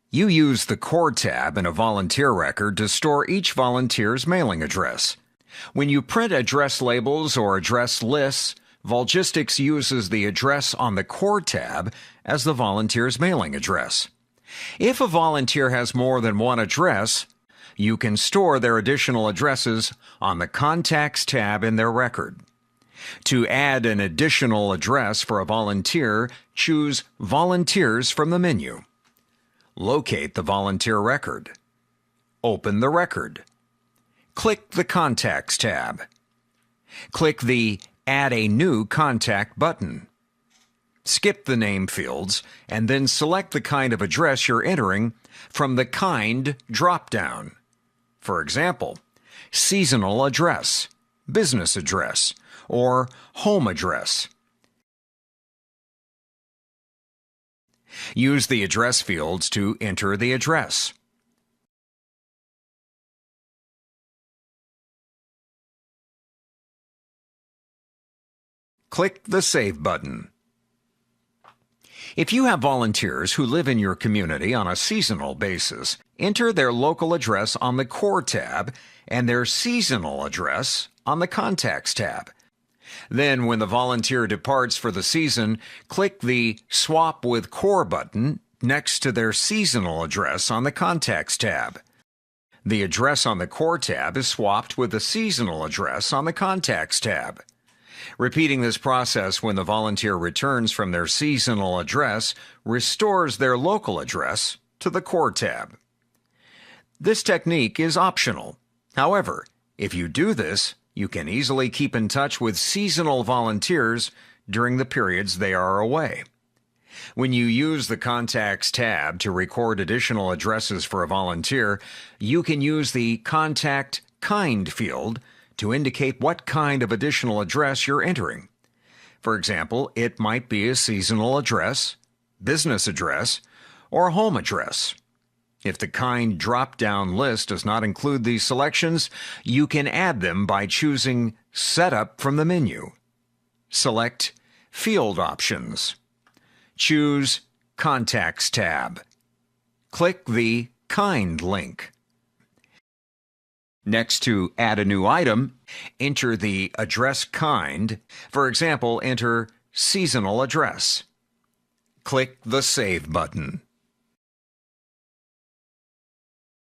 You use the Core tab in a volunteer record to store each volunteer's mailing address. When you print address labels or address lists, Volgistics uses the address on the Core tab as the volunteer's mailing address. If a volunteer has more than one address, you can store their additional addresses on the Contacts tab in their record. To add an additional address for a volunteer, choose Volunteers from the menu. Locate the volunteer record. Open the record. Click the Contacts tab. Click the Add a New Contact button. Skip the name fields and then select the kind of address you're entering from the Kind drop-down. For example, seasonal address, business address, or home address. Use the address fields to enter the address. Click the Save button. If you have volunteers who live in your community on a seasonal basis, enter their local address on the Core tab and their seasonal address on the Contacts tab. Then, when the volunteer departs for the season, click the Swap with Core button next to their seasonal address on the Contacts tab. The address on the Core tab is swapped with the seasonal address on the Contacts tab. Repeating this process when the volunteer returns from their seasonal address restores their local address to the Core tab. This technique is optional. However, if you do this, you can easily keep in touch with seasonal volunteers during the periods they are away. When you use the Contacts tab to record additional addresses for a volunteer, you can use the Contact Kind field to indicate what kind of additional address you're entering. For example, it might be a seasonal address, business address, or home address. If the Kind drop-down list does not include these selections, you can add them by choosing Setup from the menu. Select Field Options. Choose Contacts tab. Click the Kind link. Next to Add a New Item, enter the address kind. For example, enter Seasonal Address. Click the Save button.